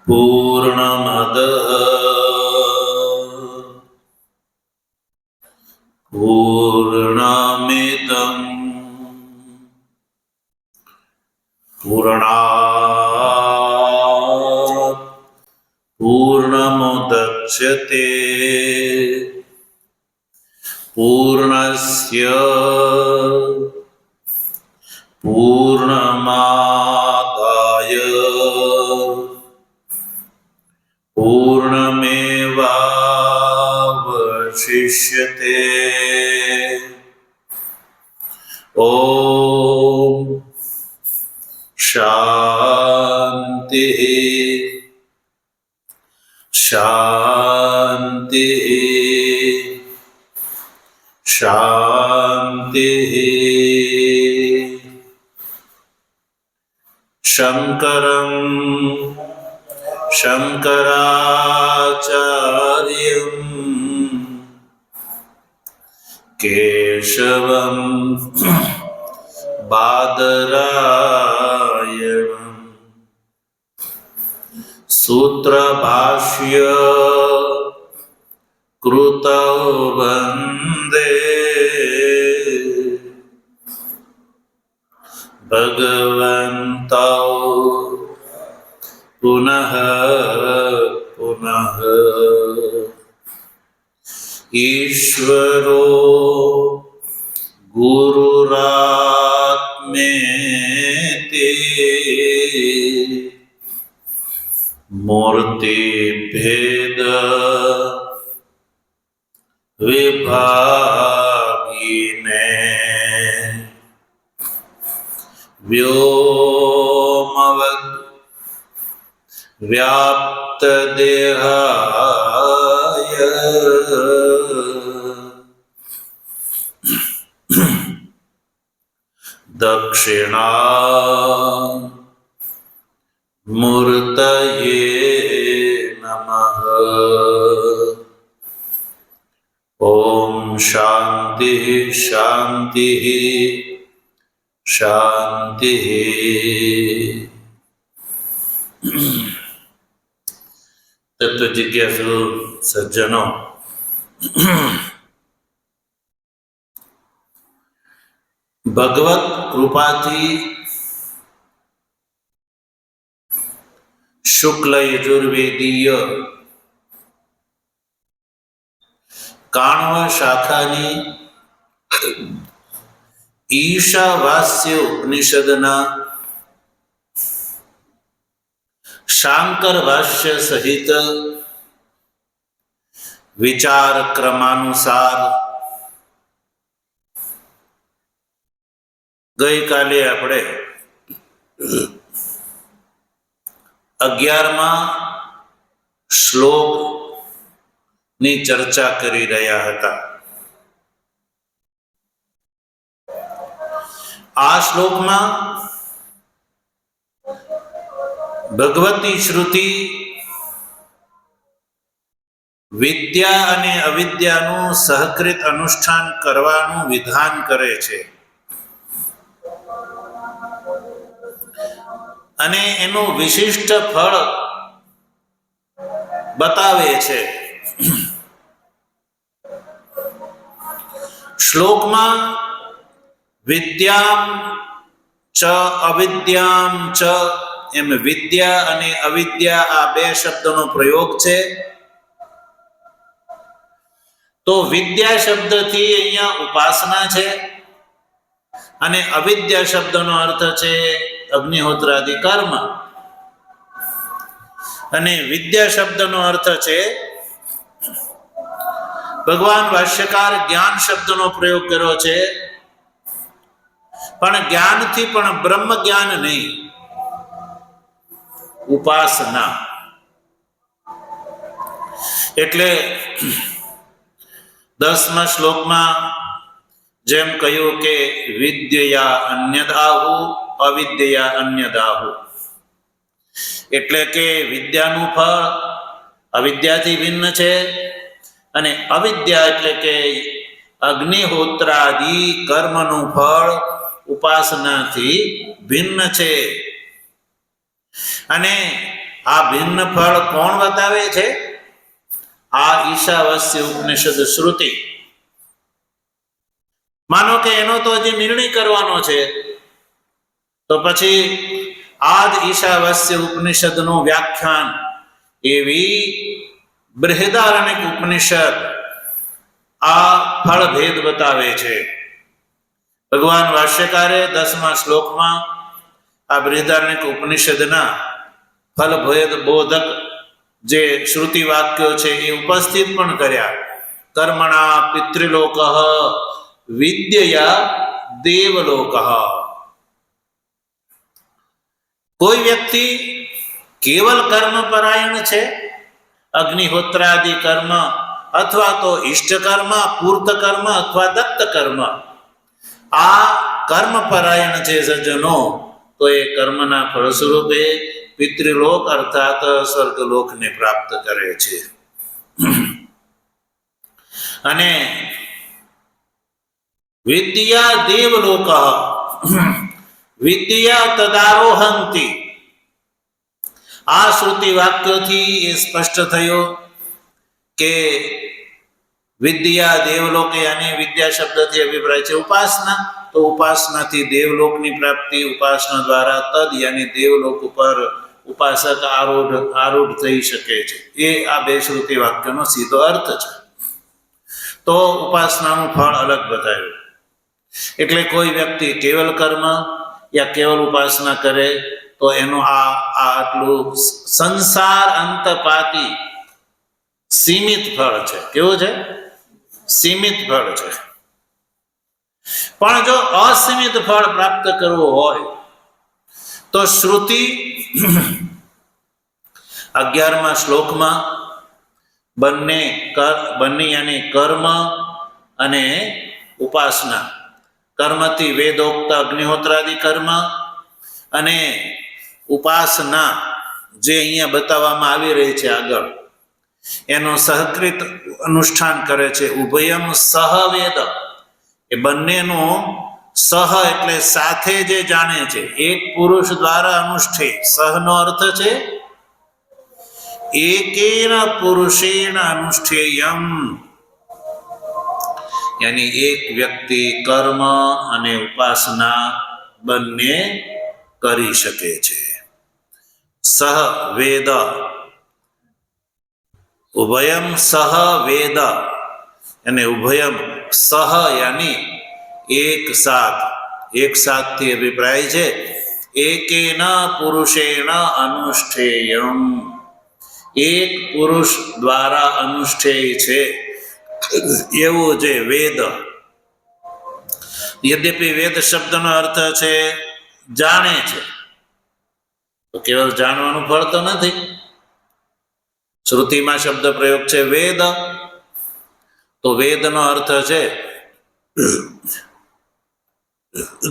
पूर्णमद पूर्णमिदं पूर्णात् पूर्णमुदच्यते पूर्णस्य पूर्णमादाय पूर्णमेवावशिष्यते। ओम शांति शांति शांति। शंकरं शंकराचार्यं केशवं बादरायणं सूत्रभाष्य कृतौ वन्दे भगवन्तौ पुनः पुनः। ईश्वरो गुरुरात्मेति मूर्तिभेद विभागिने व्योमवद् व्याप्तदेहाय दक्षिणामूर्तये नमः। ओम शांति शांति शांति। तत्व जिज्ञासु सज्जनों, भगवत कृपाथी शुक्ल यजुर्वेदीय काण्व शाखानी ईशावास्य उपनिषदना शांकर भाष्य सहित विचार क्रमानुसार गई काले આપણે 11મા શ્લોક ની ચર્ચા કરી રહ્યા હતા। આ શ્લોકમાં ભગવતી શ્રુતિ વિદ્યા અને અવિદ્યાનું સહકૃત અનુષ્ઠાન કરવાનું વિધાન કરે છે અને એનું વિશિષ્ટ ફળ બતાવે છે। શ્લોકમાં વિદ્યામ ચ અવિદ્યામ ચ એમ વિદ્યા અને અવિદ્યા આ બે શબ્દનો પ્રયોગ છે। તો વિદ્યા શબ્દથી અહીંયા ઉપાસના છે અને અવિદ્યા શબ્દનો અર્થ છે અગ્નિહોત્રાદિ કર્મ અને વિદ્યા શબ્દનો અર્થ છે ભગવાન ભાષ્યકાર જ્ઞાન શબ્દનો પ્રયોગ કર્યો છે પણ જ્ઞાનથી પણ બ્રહ્મ જ્ઞાન નહીં, ઉપાસના। એટલે 10મા શ્લોકમાં જેમ કહ્યું કે વિદ્યા અન્યદાહુ અવિદ્યા અન્યદાહુ, એટલે કે વિદ્યાનું ફળ અવિદ્યાથી ભિન્ન છે અને અવિદ્યા એટલે કે અગ્નિહોત્રાદિ કર્મનું ફળ ઉપાસનાથી ભિન્ન છે. અને આ ભિન્ન ફળ કોણ બતાવે છે? આ ઈશાવાસ્ય ઉપનિષદ શ્રુતિ. માનો કે એનો તો હજી નિર્ણય કરવાનો છે, તો પછી આ જ ઈશાવાસ્ય ઉપનિષદનું વ્યાખ્યાન એવી બૃહદારણ્યક ઉપનિષદ આ ફળભેદ બતાવે છે. ભગવાન ભાષ્યકારે 10મા શ્લોકમાં આ બૃહદારણ્યક ઉપનિષદના ફલભેદ બોધક જે શ્રુતિ વાક્યો છે એ ઉપસ્થિત પણ કર્યા. કર્મણા પિતૃલોક વિદ્યયા દેવલોક. કોઈ વ્યક્તિ કેવલ કર્મ પરાયણ છે, અગ્નિહોત્રાદિ કર્મ અથવા તો ઇષ્ટ કર્મ, પૂર્ત કર્મ અથવા દત્ત કર્મ, આ કર્મ પરાયણ છે સજ્જનો, તો એ કર્મના ફળ સ્વરૂપે પિતૃલોક અર્થાત સ્વર્ગલોકને પ્રાપ્ત કરે છે. અને વિદ્યા દેવલોક વિદ્યા તદારોહંતિ. આ શ્રુતિ વાક્યોથી એ સ્પષ્ટ થયો કે વિદ્યા દેવલોકે, અને વિદ્યા શબ્દથી અભિપ્રાય છે ઉપાસના, તો ઉપાસનાથી દેવલોકની પ્રાપ્તિ, ઉપાસના દ્વારા તદ યાની દેવલોક ઉપર ઉપાસક આરૂઢ થઈ શકે છે. એ આ બે શ્રુતિ વાક્યનો સીધો અર્થ છે. તો ઉપાસનાનું ફળ અલગ બતાવ્યું. એટલે કોઈ વ્યક્તિ કેવલ કર્મ યા કેવલ ઉપાસના કરે તો એનું આ આટલું સંસાર અંતપાતી સીમિત ફળ છે. કેવું છે? સીમિત ફળ છે. પણ જો અસીમિત ફળ પ્રાપ્ત કરવું હોય તો શ્રુતિ 11મા શ્લોકમાં બંને યાની કર્મ અને ઉપાસના, કર્મથી વેદોક્ત અગ્નિહોત્રાદિ કર્મ અને ઉપાસના જે અહીંયા બતાવવામાં આવી રહી છે આગળ, એનો સહકૃત અનુષ્ઠાન કરે છે. ઉભયમ સહવેદ, એ બંનેનું સહ એટલે સાથે જે જાણે છે, એક પુરુષ દ્વારા અનુષ્ઠે. સહનો અર્થ છે એકેન પુરુષેણ અનુષ્ઠેયમ, યાની એક વ્યક્તિ કર્મ અને ઉપાસના બંને કરી શકે છે. સહ વેદ, ઉભયમ સહ વેદ, અને ઉભયમ સહ યાની એક સાથથી અભિપ્રાય છે એકેન પુરુષેણ અનુષ્ઠેયમ, એક પુરુષ દ્વારા અનુષ્ઠેય છે એવું જે વેદ. યદ્યપિ વેદ શબ્દનો અર્થ છે જાણે છે, તો કેવળ જાણવાનું ફળ તો નથી. શ્રુતિમાં શબ્દ પ્રયોગ છે વેદ, તો વેદનો અર્થ છે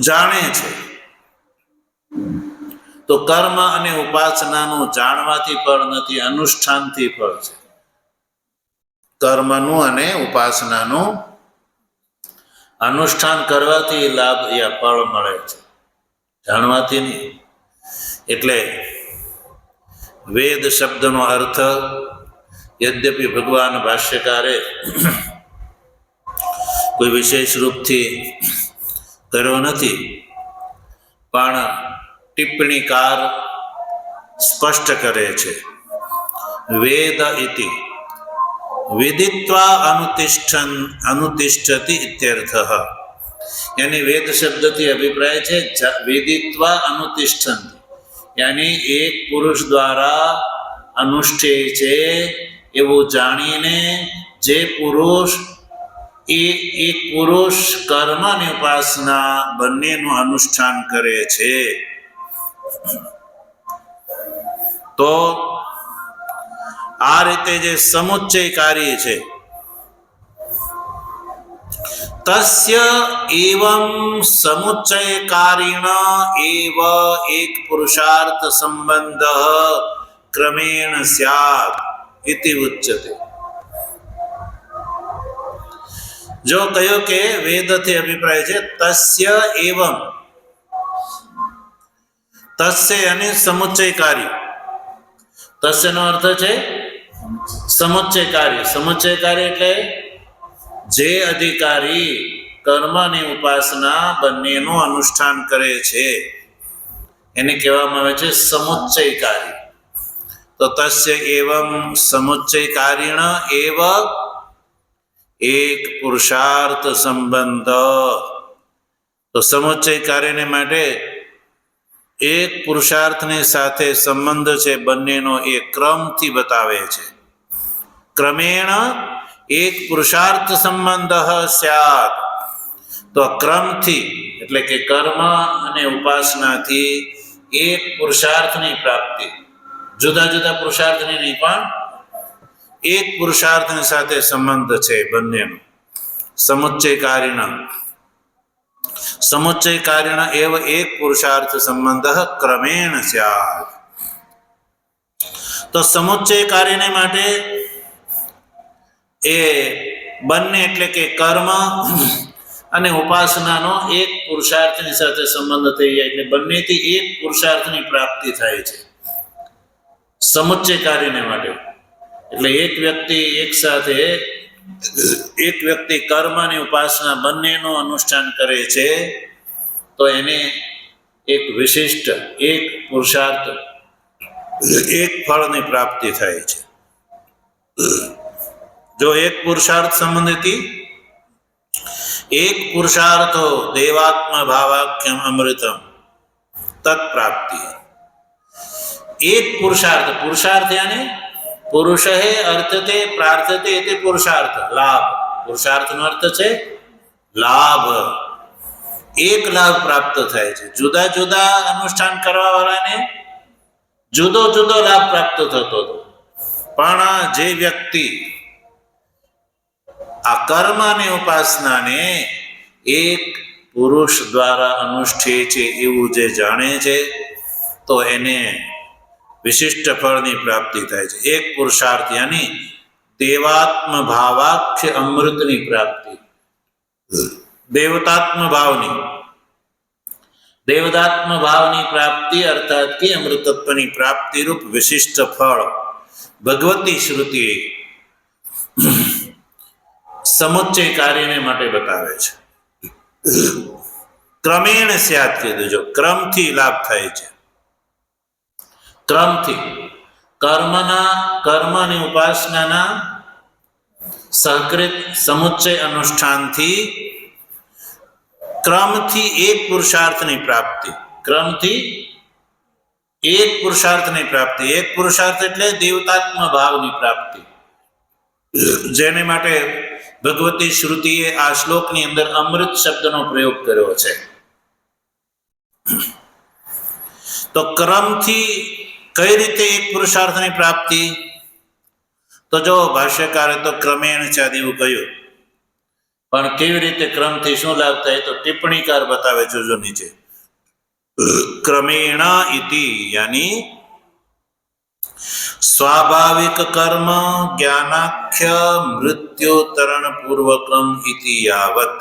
જાણે છે. તો કર્મ અને ઉપાસનાનું જાણવાથી ફળ નથી, અનુષ્ઠાનથી ફળ છે. કર્મનું અને ઉપાસનાનું અનુષ્ઠાન કરવાથી લાભ યા ફળ મળે છે, જાણવાથી નહીં. એટલે વેદ શબ્દનો અર્થ યદ્યપિ ભગવાન ભાષ્યકારે કોઈ વિશેષ રૂપથી કર્યો નથી, પણ ટિપ્પણીકાર સ્પષ્ટ કરે છે. વેદ ઇતિ વિદિત્વા અનુતિષ્ઠતિ ઇત્યર્થઃ. યાની વેદ શબ્દથી અભિપ્રાય છે વેદિત્વા અનુતિષ્ઠન્તિ, યાની એક પુરુષ દ્વારા અનુષ્ઠેય છે એવું જાણીને જે પુરુષ એક પુરુષ કર્મ અને ઉપાસના બંનેનું અનુષ્ઠાન કરે છે, તો આ રીતે જે સમુચ્ચયકારી છે, તસ્ય એવં સમુચ્ચયકારીણ એવ એક પુરુષાર્થ સંબંધ ક્રમેણ સ્યાત ઇતિ ઉચ્યતે. જો કહ્યું કે વેદથી અભિપ્રાય છે તસ્ય એવં, તસ્ય અને સમુચ્ચયકારી. તસ્યનો અર્થ છે સમુચ્ચયકારી. સમુચ્ચયકારી એટલે જે અધિકારી કર્મ અને ઉપાસના બંનેનું અનુષ્ઠાન કરે છે એને કહેવામાં આવે છે સમુચ્ચયકારી. તો તસ્ય એવં સમુચ્ચયકારીણ એવ એક પુરુષાર્થ સંબંધ. તો સમુચ્ચયકારીને માટે એક પુરુષાર્થની સાથે સંબંધ છે બંનેનો એ ક્રમથી બતાવે છે. ક્રમેણ એક પુરુષાર્થ સંબંધ સ્યાત. તો ક્રમથી એટલે કે કર્મ અને ઉપાસનાથી એક પુરુષાર્થની પ્રાપ્તિ, જુદા જુદા પુરુષાર્થની નહીં પણ એક પુરુષાર્થની સાથે સંબંધ છે બંનેનો. સમુચ્ચયકારીણ સમુચ્ચયકારીણ એવ એક પુરુષાર્થ સંબંધ ક્રમેણ સ્યાત. તો સમુચ્ચયકારીને માટે એ બંને એટલે કે કર્મ અને ઉપાસનાનો એક પુરુષાર્થની સાથે સંબંધ થઈ જાય એટલે બંનેથી એક પુરુષાર્થની પ્રાપ્તિ થાય છે સમુચ્ચયકારીને માટે. એટલે એક વ્યક્તિ કર્મ અને ઉપાસના બંનેનું અનુષ્ઠાન કરે છે તો એને એક વિશિષ્ટ એક પુરુષાર્થ એક ફળની પ્રાપ્તિ થાય છે. જો એક પુરુષાર્થ સંબંધિત એક પુરુષાર્થો દેવાત્મ ભાવાખ્યમ અમૃતમ તત્પ્રાપ્તિ. એક પુરુષાર્થ યાની પુરુષ અર્થતે પ્રાર્થતે તે પુરુષાર્થ લાભ. પુરુષાર્થનો અર્થ છે લાભ. એક લાભ પ્રાપ્ત થાય છે. જુદા જુદા અનુષ્ઠાન કરવા વાળાને જુદો જુદો લાભ પ્રાપ્ત થતો હતો, પણ જે વ્યક્તિ આ કર્મ અને ઉપાસનાને એક પુરુષ દ્વારા અનુષ્ઠે છે એવું જે જાણે છે તો એને વિશિષ્ટ ફળની પ્રાપ્તિ થાય છે. એક પુરુષાર્થ યાની દેવાત્મ ભાવાખ્ય અમૃતની પ્રાપ્તિ. દેવતાત્મ ભાવની પ્રાપ્તિ અર્થાત કે અમૃતત્વની પ્રાપ્તિ રૂપ વિશિષ્ટ ફળ ભગવતી શ્રુતિ સમુચ્ચયકારીને માટે બતાવે છે. ક્રમેણ સ્યાત કીધું. જો ક્રમથી લાભ થાય છે, ક્રમથી કર્મ અને ઉપાસનાના સહકૃત સમુચ્ચય અનુષ્ઠાનથી ક્રમથી એક પુરુષાર્થની પ્રાપ્તિ. ક્રમથી એક પુરુષાર્થની પ્રાપ્તિ. એક પુરુષાર્થ એટલે દેવતાત્મ ભાવની પ્રાપ્તિ, જેને માટે ભગવતી શ્રુતિએ આ શ્લોકની અંદર અમૃત શબ્દનો પ્રયોગ કર્યો છે. તો ક્રમથી કઈ રીતે એક પુરુષાર્થની પ્રાપ્તિ? તો જો ભાષ્યકારે તો ક્રમેણ ચાદીવું કહ્યું, પણ કેવી રીતે ક્રમથી શું લાભ થાય તો ટિપ્પણીકાર બતાવે છે જો નીચે. ક્રમેણ ઇતિ યાની સ્વાભાવિક કર્મ જ્ઞાનાખ્ય મૃત્યુતરણ પૂર્વકમ ઇતિ યાવત.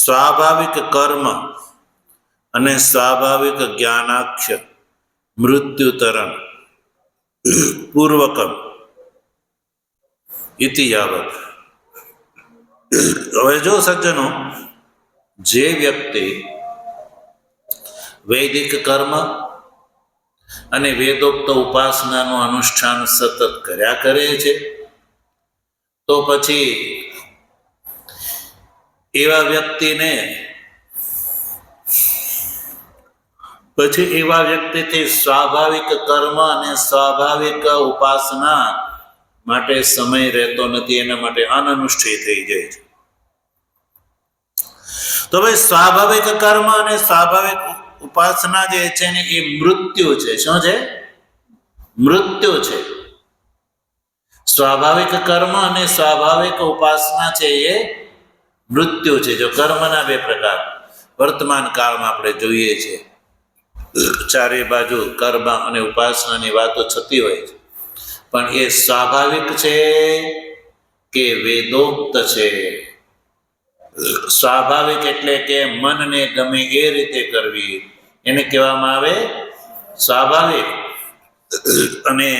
સ્વાભાવિક કર્મ અને સ્વાભાવિક જ્ઞાનાખ્ય મૃત્યુતરણ પૂર્વકમ ઇતિ યાવત. હવે જો સજ્જનો, જે વ્યક્તિ વૈદિક કર્મ અને વેદોક્ત ઉપાસનાનું અનુષ્ઠાન સતત કર્યા કરે છે તો પછી એવા વ્યક્તિથી સ્વાભાવિક કર્મ અને સ્વાભાવિક ઉપાસના માટે સમય રહેતો નથી, એના માટે અનનુષ્ઠિત થઈ જાય છે. તો ભાઈ સ્વાભાવિક કર્મ અને સ્વાભાવિક ઉપાસના જે છે ને એ મૃત્યુ છે. શું છે? મૃત્યુ છે. સ્વાભાવિક કર્મ અને સ્વાભાવિક ઉપાસના છે એ મૃત્યુ છે. જો કર્મના બે પ્રકાર વર્તમાન કાળમાં આપણે જોઈએ છે, ચારે બાજુ કર્મ અને ઉપાસનાની વાતો થતી હોય છે, પણ એ સ્વાભાવિક છે કે વેદોક્ત છે? સ્વાભાવિક એટલે કે મનને ગમે એ રીતે કરવી, એને કહેવામાં આવે સ્વાભાવિક. અને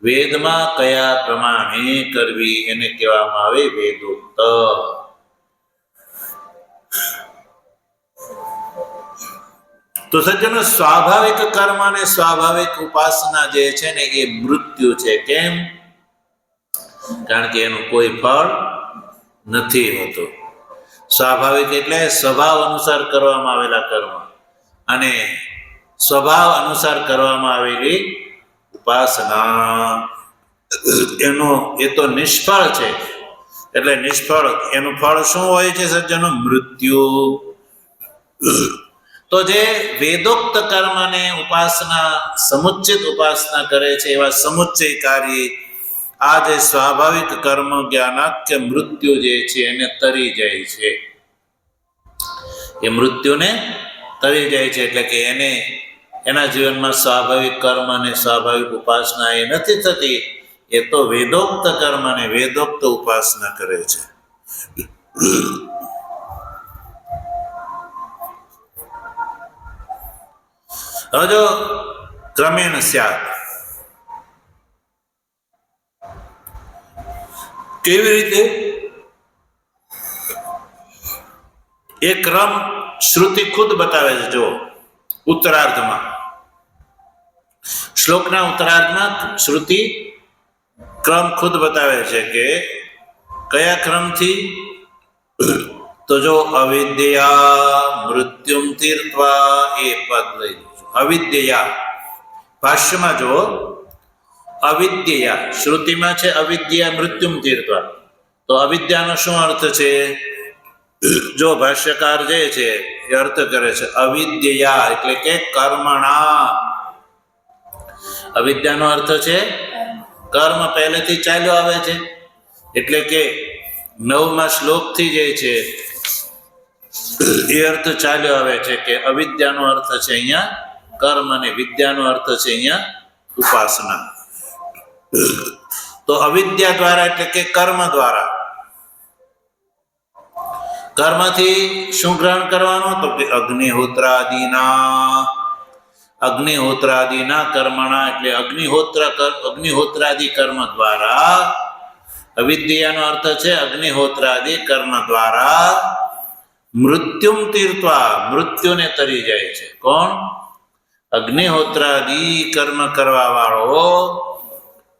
વેદમાં કયા પ્રમાણે કરવી એને કહેવામાં આવે વેદોક્ત. તો સજ્જનો, સ્વાભાવિક કર્મ અને સ્વાભાવિક ઉપાસના જે છે ને એ મૃત્યુ છે. કેમ? કારણ કે એનું કોઈ ફળ નથી હોતું. સ્વાભાવિક એટલે સ્વભાવ અનુસાર કરવામાં આવેલા કર્મ, અને સ્વભાવ અનુસાર કરવામાં આવેલી ઉપાસના એ તો નિષ્ફળ છે. એટલે નિષ્ફળ એનું ફળ શું હોય છે સજ્જનો? મૃત્યુ. તો જે વેદોક્ત કર્મ અને ઉપાસના સમુચ્ચિત ઉપાસના કરે છે એવા સમુચ્ચયકારી આ જે સ્વાભાવિક કર્મ જ્ઞાનાખ્ય મૃત્યુ જે છે એને તરી જાય છે. એ મૃત્યુને તરી જાય છે. એટલે કે એને એના જીવનમાં સ્વાભાવિક કર્મ અને સ્વાભાવિક ઉપાસના એ નથી થતી. એ તો વેદોક્ત કર્મ અને વેદોક્ત ઉપાસના કરે છે. હવે જો ક્રમેણ સ્યાત, કેવી રીતે? એ ક્રમ શ્રુતિ ખુદ બતાવે છે. જો ઉત્તરાર્ધમાં, શ્લોકના ઉત્તરાર્ધમાં શ્રુતિ ક્રમ ખુદ બતાવે છે કે કયા ક્રમથી. તો જો અવિદ્યા મૃત્યુમ તીર્થવા, એ પદ લઈ લો. અવિદ્યા ભાષ્યમાં જો અવિદ્યા, શ્રુતિમાં છે અવિદ્યા મૃત્યુમ તીર્થવા. તો અવિદ્યાનો શું અર્થ છે? જો ભાષ્યકાર જે છે એ અર્થ કરે છે અવિદ્યા એટલે કે કર્મણા. અવિદ્યાનો અર્થ છે કર્મ, પહેલેથી ચાલ્યો આવે છે. એટલે કે 9મા શ્લોકથી જે છે એ અર્થ ચાલ્યો આવે છે કે અવિદ્યાનો અર્થ છે અહીંયા કર્મ અને વિદ્યાનો અર્થ છે અહીંયા ઉપાસના. તો અવિદ્યા દ્વારા એટલે કે કર્મ દ્વારા, કર્મથી શું ગ્રહણ કરવાનું? તો કે અગ્નિહોત્રાદિના કર્મણા, એટલે અગ્નિહોત્રાદિ કર્મ દ્વારા. અવિદ્યાનો અર્થ છે અગ્નિહોત્રાદિ કર્મ દ્વારા મૃત્યુમ તીર્થવા, મૃત્યુને તરી જાય છે. કોણ? અગ્નિહોત્રાદિ કર્મ કરવા વાળો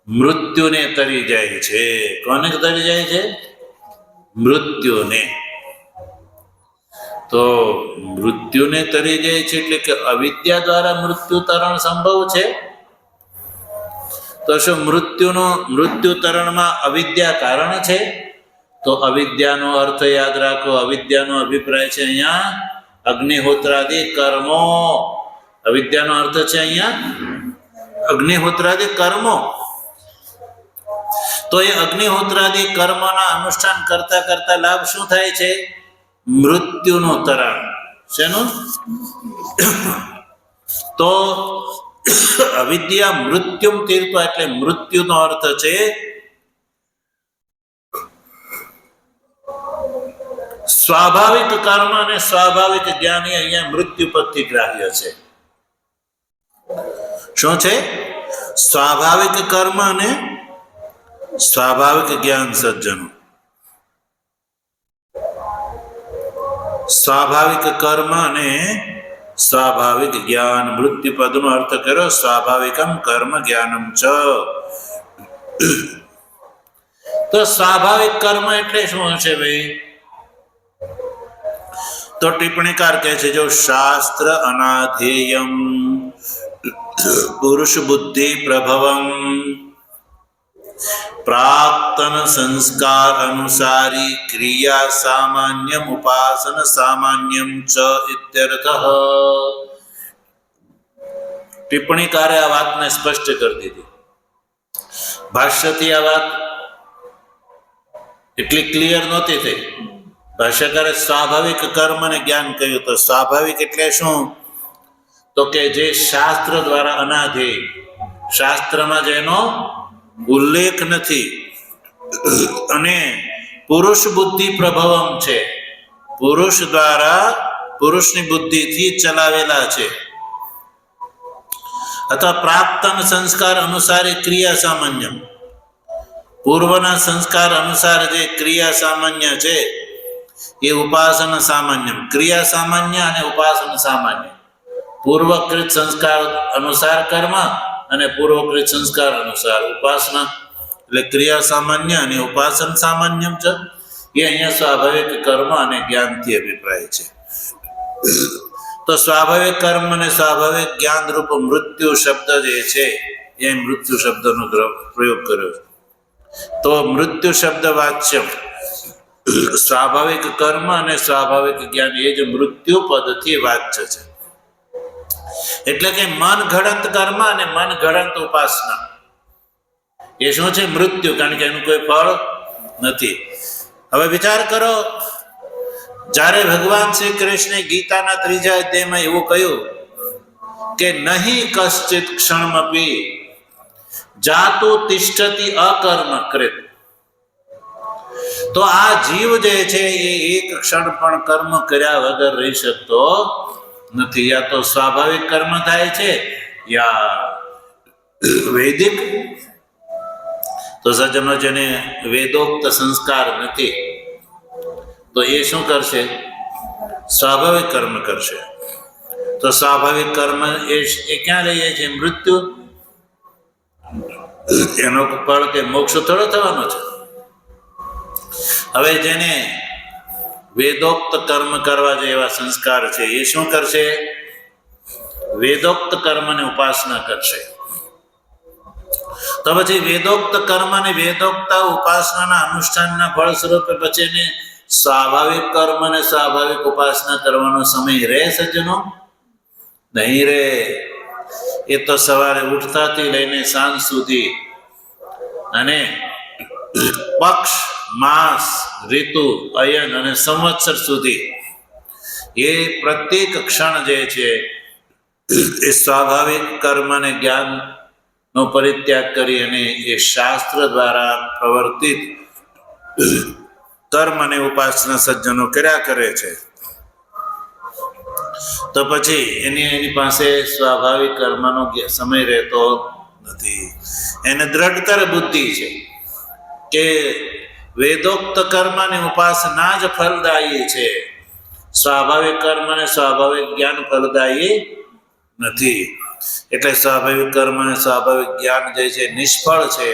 મૃત્યુને તરી જાય છે. કોને તરી જાય છે? મૃત્યુને. તો મૃત્યુને તરી જાય છે એટલે કે અવિદ્યા દ્વારા મૃત્યુ તરણ સંભવ છે. તો શું મૃત્યુ તરણમાં અવિદ્યા કારણ છે? તો અવિદ્યાનો અર્થ યાદ રાખો. અવિદ્યાનો અભિપ્રાય છે અહીંયા અગ્નિહોત્રાદિ કર્મો. અવિદ્યાનો અર્થ છે અહીંયા અગ્નિહોત્રાદિ કર્મો. તો એ અગ્નિહોત્રાદિ કર્મના અનુષ્ઠાન કરતા કરતા લાભ શું થાય છે? મૃત્યુનું તરણ. શેનું? તો અવિદ્યા મૃત્યુમ તીર્થ, એટલે મૃત્યુનો અર્થ છે સ્વાભાવિક કર્મ અને સ્વાભાવિક જ્ઞાન. અહીંયા મૃત્યુ પદથી ગ્રાહ્ય છે. શું છે? સ્વાભાવિક કર્મ અને સ્વાભાવિક જ્ઞાન. સજ્જનો, સ્વાભાવિક કર્મ અને સ્વાભાવિક જ્ઞાન. મૃત્યુ પદનો અર્થ કર્યો સ્વાભાવિકમ કર્મ જ્ઞાનમ ચ. તો સ્વાભાવિક કર્મ એટલે શું છે ભાઈ? તો ટિપ્પણીકાર કહે છે જો શાસ્ત્ર અનાધેયમ પુરુષ બુદ્ધિ પ્રભવમ પ્રાક્તન સંસ્કાર અનુસારી ક્રિયા સામાન્યમ ઉપાસન સામાન્યમ ચ ઇત્યર્થઃ. ટિપ્પણીકારે આ વાતને સ્પષ્ટ કરી દીધી. ભાષ્યથી આ વાત એટલી ક્લિયર નહોતી થઈ. ભાષ્યકારે સ્વાભાવિક કર્મ અને જ્ઞાન કહ્યું. તો સ્વાભાવિક એટલે શું? તો કે જે શાસ્ત્ર દ્વારા અનાધેય, શાસ્ત્રમાં જેનો ઉલ્લેખ નથી, અને પુરુષ બુદ્ધિ પ્રભવમ છે, પુરુષ પુરુષની બુદ્ધિથી ચલાવેલા છે, અથવા પ્રાપ્ત સંસ્કાર અનુસારી ક્રિયા સામાન્ય, પૂર્વના સંસ્કાર અનુસાર જે ક્રિયા સામાન્ય છે એ ઉપાસના સામાન્ય. ક્રિયા સામાન્ય અને ઉપાસના સામાન્ય. પૂર્વકૃત સંસ્કાર અનુસાર કર્મ અને પૂર્વકૃત સંસ્કાર અનુસાર ઉપાસના. એટલે ક્રિયા સામાન્ય અને ઉપાસન સામાન્ય છે. એ અહીંયા સ્વાભાવિક કર્મ અને જ્ઞાનથી અભિપ્રાય છે. તો સ્વાભાવિક કર્મ અને સ્વાભાવિક જ્ઞાન રૂપ મૃત્યુ શબ્દ જે છે એ મૃત્યુ શબ્દનો પ્રયોગ કર્યો છે. તો મૃત્યુ શબ્દ વાચ્ય સ્વાભાવિક કર્મ અને સ્વાભાવિક જ્ઞાન એ જ મૃત્યુ પદથી વાચ્ય છે. એટલે કે મન ઘડંત કર્મ અને મન ઘડંત ઉપાસના એ શું છે? મૃત્યુ. કારણ કે એનું કોઈ ફળ નથી. હવે વિચાર કરો, જ્યારે ભગવાન શ્રી કૃષ્ણે ગીતાના 3 અધ્યાયમાં એવું કહ્યું કે નહીં કશ્ચિત ક્ષણમપી જાતુ તિષ્ઠતિ અકર્મ કૃત, તો આ જીવ જે છે એ એક ક્ષણ પણ કર્મ કર્યા વગર રહી શકતો નથી. યા તો સ્વાભાવિક કર્મ થાય છે યા વૈદિક. તો સજ્જનો જેને વેદોક્ત સંસ્કાર નથી તો એ શું કરશે? સ્વાભાવિક કર્મ કરશે. તો સ્વાભાવિક કર્મ એ ક્યાં લઈએ છે? મૃત્યુ. એનો ફળ કે મોક્ષ થોડો થવાનો છે. હવે જેને વેદોક્ત કર્મ કરવા જેવા સંસ્કાર છે એ શું કરશે? વેદોક્ત કર્મને ઉપાસના કરશે. તો પછી વેદોક્ત કર્મ અને વેદોક્ત ઉપાસનાના અનુષ્ઠાનના ફળ સ્વરૂપે પછી એને સ્વાભાવિક કર્મ અને સ્વાભાવિક ઉપાસના કરવાનો સમય રહે સજ્જનો? નહીં રહે. એ તો સવારે ઉઠતાથી લઈને સાંજ સુધી અને પક્ષ, માસ, ઋતુ, અયન અને સંવત્સર સુધી એ પ્રત્યેક ક્ષણ જે છે એ સ્વાભાવિક કર્મ અને જ્ઞાનનો પરિત્યાગ કરી અને એ શાસ્ત્ર દ્વારા પ્રવર્તિત કર્મ અને ઉપાસના સજ્જનો કર્યા કરે છે. તો પછી એની પાસે સ્વાભાવિક કર્મનો સમય રહેતો નથી. એને દ્રઢતર બુદ્ધિ છે કે વેદોક્ત કર્મ અને ઉપાસના જ ફલદાયી છે, સ્વાભાવિક કર્મ અને સ્વાભાવિક જ્ઞાન ફલદાયી નથી. એટલે સ્વાભાવિક કર્મ અને સ્વાભાવિક જ્ઞાન જે છે નિષ્ફળ છે.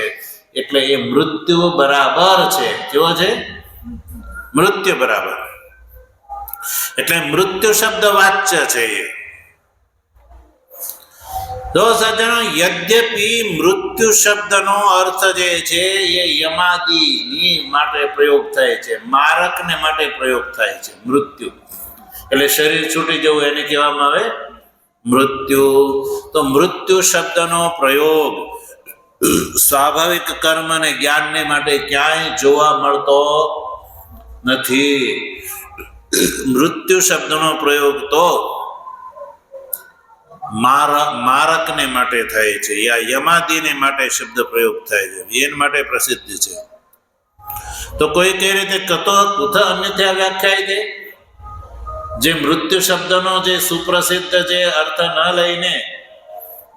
એટલે એ મૃત્યુ બરાબર છે. કેવો છે? મૃત્યુ બરાબર. એટલે મૃત્યુ શબ્દ વાચ્ય છે. તો સજ્જનો, યદ્યપી મૃત્યુ શબ્દનો અર્થ જે છે એ યમાદિની માટે પ્રયોગ થાય છે, મારકને માટે પ્રયોગ થાય છે. મૃત્યુ એટલે શરીર છૂટી જવું એને કહેવામાં આવે મૃત્યુ. તો મૃત્યુ શબ્દનો પ્રયોગ સ્વાભાવિક કર્મ અને જ્ઞાનને માટે ક્યાંય જોવા મળતો નથી. મૃત્યુ શબ્દનો પ્રયોગ તો મારકને માટે થાય છે, યા યમાદિને માટે શબ્દ પ્રયોગ થાય છે, એના માટે પ્રસિદ્ધ છે. તો કોઈ કઈ રીતે કતો કુથ અન્યથા વ્યાખ્યાય છે? જે મૃત્યુ શબ્દનો જે સુપ્રસિદ્ધ જે અર્થ ન લઈને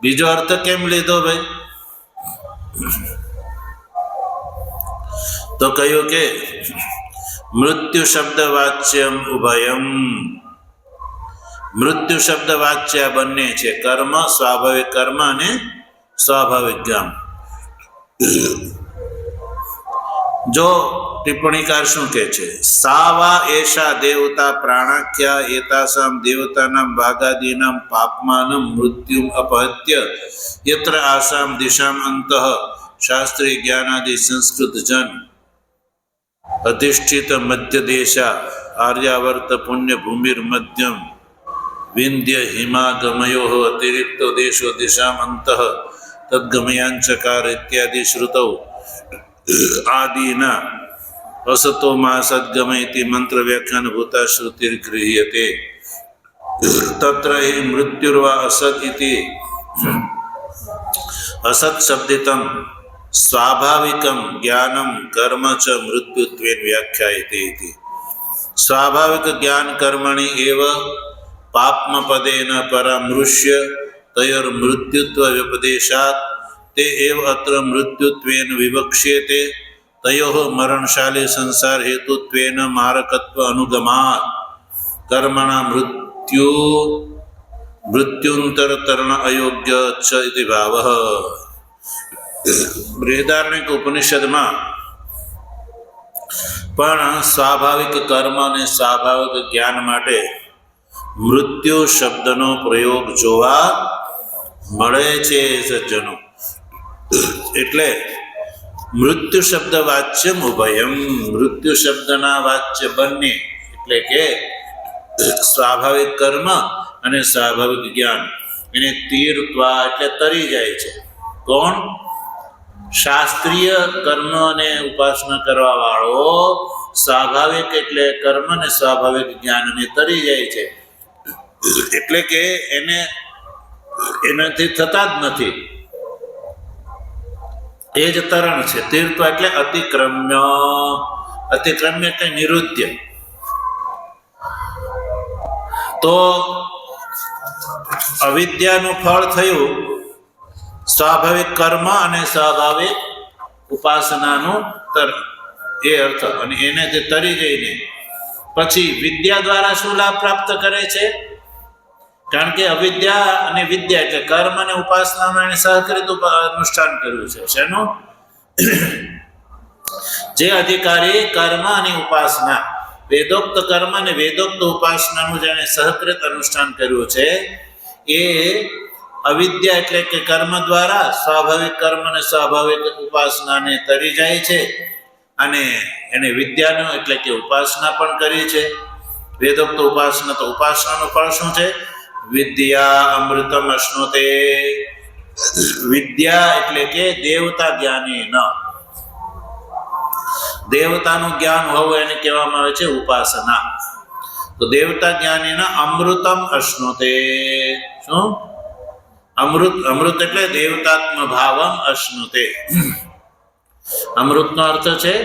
બીજો અર્થ કેમ લીધો ભાઈ? તો કહ્યું કે મૃત્યુ શબ્દ વાચ્યમ ઉભયમ. મૃત્યુ શબ્દ વાચ્ય બંને છે, કર્મ, સ્વાભાવિક કર્મ અને સ્વાભાવિક જ્ઞાન. જો ટિપ્પણીકાર શું કહે છે? સાવા એશા દેવતા પ્રાણાખ્યા એતાસામ દેવતાનામ ભાગાદીનામ પાપમાનમ મૃત્યુમ અપહત્ય યત્ર આસામ દિશામ અંતઃ શાસ્ત્રી જ્ઞાનાદિ સંસ્કૃત જન અધિષ્ઠિત મધ્ય દેશા આર્યાવર્ત પુણ્ય ભૂમિર મધ્યમ વિંધ્ય હિમાગમયો અતિરિક્તો દેશો દિશામ અંતઃ તદ્ગમયાંચકાર ઇત્યાદિ શ્રુતૌ આદિના અસતો મા સદ્ગમયતિ મંત્ર વ્યાખ્યાન ભૂતા શ્રુતિર ગૃહ્યતે તત્ર હિ મૃત્યુર્વા અસત ઇતિ અસત શબ્દિતમ સ્વાભાવિકમ જ્ઞાનમ કર્મ ચ મૃત્યુત્વેન વ્યાખ્યાયતે ઇતિ. સ્વાભાવિક જ્ઞાન કર્મણિ એવ પાપ્મપદેન પરામૃશ્ય તયોર મૃત્યુત્વ વ્યપદેશાત તે એવ અત્ર મૃત્યુત્વેન વિવક્ષ્યતે તયોઃ મરણશાલે સંસાર હેતુત્વેન મારકત્વ અનુગમાત કર્મણા મૃત્યુંતરતરણ અયોગ્ય ચ ઇતિ ભાવઃ. બૃહદારણ્યક ઉપનિષદમાં પણ સ્વાભાવિક કર્મ અને સ્વાભાવિક જ્ઞાન માટે મૃત્યુ શબ્દનો પ્રયોગ જોવા મળે છે સજ્જનો. એટલે મૃત્યુ શબ્દ વાચ્યમ ઉભયમ, મૃત્યુ શબ્દના વાચ્ય બંને એટલે કે સ્વાભાવિક કર્મ અને સ્વાભાવિક જ્ઞાન એને તીર્ત્વા એટલે તરી જાય છે. કોણ? શાસ્ત્રીય કર્મ અને ઉપાસના કરવા વાળો સ્વાભાવિક એટલે કર્મ અને સ્વાભાવિક જ્ઞાનને તરી જાય છે. એટલે કે એનાથી થતા જ નથી, એ જ તરણ છે. તીર્થ એટલે અતિક્રમ્ય, અતિક્રમ્ય એટલે નિરુદ્ધ. તો અવિદ્યાનું ફળ થયું સ્વાભાવિક કર્મ અને સ્વાભાવિક ઉપાસનાનું તરણ, એ અર્થ. અને એને જે તરી જઈને પછી વિદ્યા દ્વારા શું લાભ પ્રાપ્ત કરે છે? કારણ કે અવિદ્યા અને વિદ્યા એટલે કર્મ અને ઉપાસનાનું એને સહકૃત અનુષ્ઠાન કર્યું છે. શેનું? જે અધિકારી કર્મ અને ઉપાસના, વેદોક્ત કર્મ અને વેદોક્ત ઉપાસનાનું જેને સહકૃત અનુષ્ઠાન કર્યું છે, એ અવિદ્યા એટલે કે કર્મ દ્વારા સ્વાભાવિક કર્મ અને સ્વાભાવિક ઉપાસનાને તરી જાય છે. અને એને વિદ્યાનો એટલે કે ઉપાસના પણ કરી છે. વેદોક્ત ઉપાસના, તો ઉપાસનાનું ફળ શું છે? વિદ્યા અમૃતમ અશ્નુતે. વિદ્યા એટલે કે દેવતા જ્ઞાની ન, દેવતાનું જ્ઞાન હોવું એને કહેવામાં આવે છે ઉપાસના. તો દેવતા જ્ઞાની ન અમૃતમ અશ્નુતે. શું? અમૃત, અમૃત એટલે દેવતાત્મ ભાવમ અશ્નુતે. અમૃતનો અર્થ છે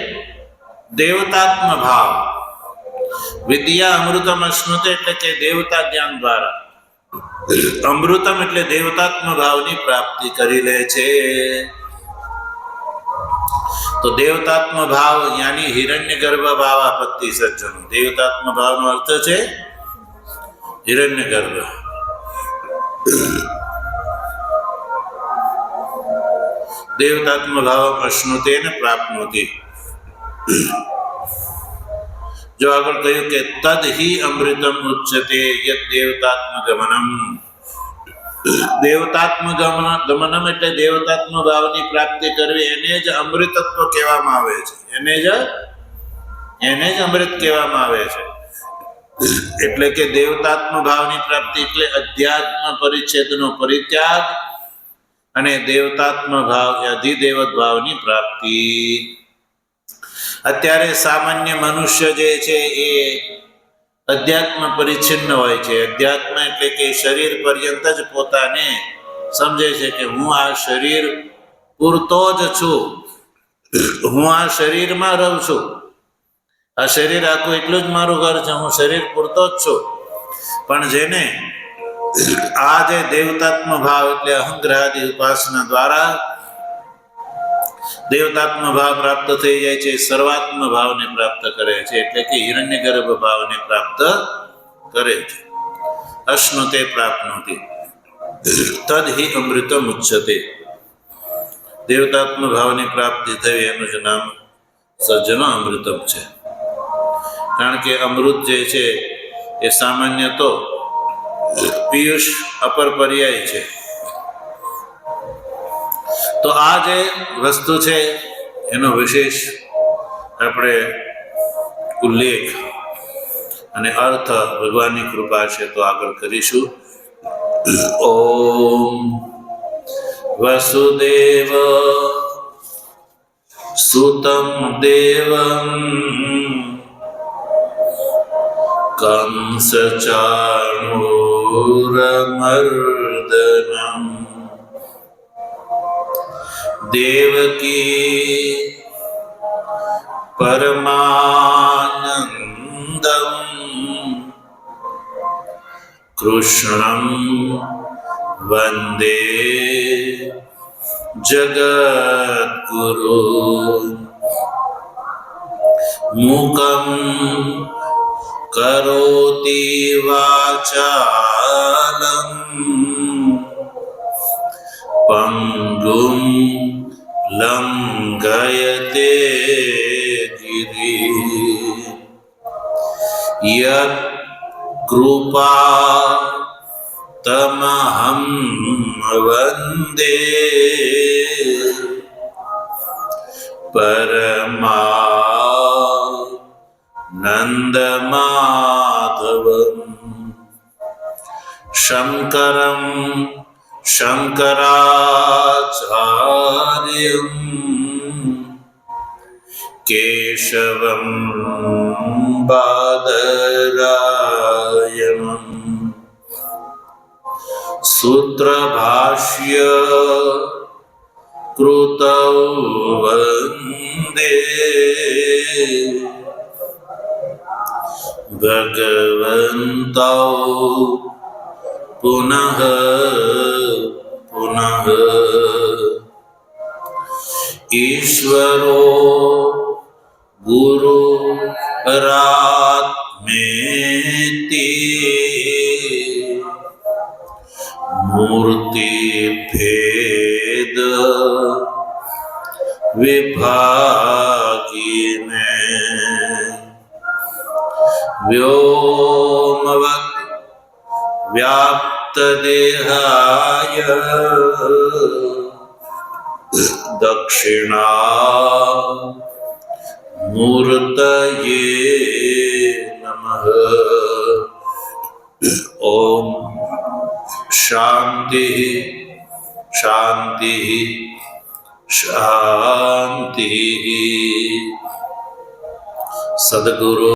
દેવતાત્મ ભાવ. વિદ્યા અમૃતમ અશ્નુતે એટલે કે દેવતા જ્ઞાન દ્વારા અમૃતમ એટલે દેવતાત્મ ભાવની પ્રાપ્તિ કરી લે છે. તો દેવતાત્મ ભાવ યાની હિરણ્ય ગર્ભ ભાવાપત્તિ સજ્જનો. દેવતાત્મ ભાવનો અર્થ છે હિરણ્ય ગર્ભ. દેવતાત્મ ભાવ અશ્નુતે ને પ્રાપ્નોતિ. જો આગળ કહ્યું કે તદ હિ અમૃતમ ઉચ્યતે યત દેવતાત્મ ગમનમ. દેવતાત્મ ગમનમ એટલે દેવતાત્મ ભાવની પ્રાપ્તિ કરવી, એને જ અમૃતત્વ કહેવામાં આવે છે. એને જ અમૃત કહેવામાં આવે છે. એટલે કે દેવતાત્મ ભાવની પ્રાપ્તિ એટલે અધ્યાત્મ પરિચ્છેદનો પરિત્યાગ અને દેવતાત્મ ભાવ અધિદેવત ભાવની પ્રાપ્તિ. અત્યારે સામાન્ય મનુષ્ય જે છે એ અધ્યાત્મ પરિચ્છિન્ન હોય છે. અધ્યાત્મ એટલે કે શરીર પર્યંત જ પોતાને સમજે છે કે હું આ શરીર પૂરતો જ છું, હું આ શરીરમાં રહું છું, આ શરીર આખું એટલું જ મારું ઘર છે, હું શરીર પૂરતો જ છું. પણ જેને આ જે દેવતાત્મ ભાવ એટલે અહંગ્રહાદી ઉપાસના દ્વારા દેવતાત્મ ભાવ પ્રાપ્ત થઈ જાય છે, સર્વાત્મ ભાવને પ્રાપ્ત કરે છે. એટલે કે હિરણ્ય ગર્ભ ભાવને પ્રાપ્ત કરે છે. અશ્નુતે પ્રાપ્નોતિ તદ હિ અમૃતમ ઉચ્યતે. દેવતાત્મ ભાવની પ્રાપ્તિ થઈ એનું જ નામ સજ્જનો અમૃતમ છે. કારણ કે અમૃત જે છે એ સામાન્ય તો પિયુષ અપર પર્યાય છે. તો આ જે વસ્તુ છે એનો વિશેષ આપણે ઉલ્લેખ અને અર્થ ભગવાનની કૃપા છે તો આગળ કરીશું. ઓમ વસુદેવ સુતમ દેવમ કંસ ચાણૂરમર્દનમ દેવકી પરમાનંદ कृष्णं वन्दे जगद्गुरु मूकं करोति वाचालं पंगुं लंघयते गिरिं यत् कृपा तमहं वन्दे परमानन्दमाधवम् शङ्करं शङ्कराचार्यं केशवं बादरायणम् सूत्रभाष्य कृतौ वन्दे भगवन्तौ पुनः पुनः ईश्वरो गुरुरात्मेति मूर्तिभेद विभागिने व्योमवत् व्याप्तदेहाय दक्षिणामूर्तये नमः। ओम शांति शांति शांति। सद्गुरु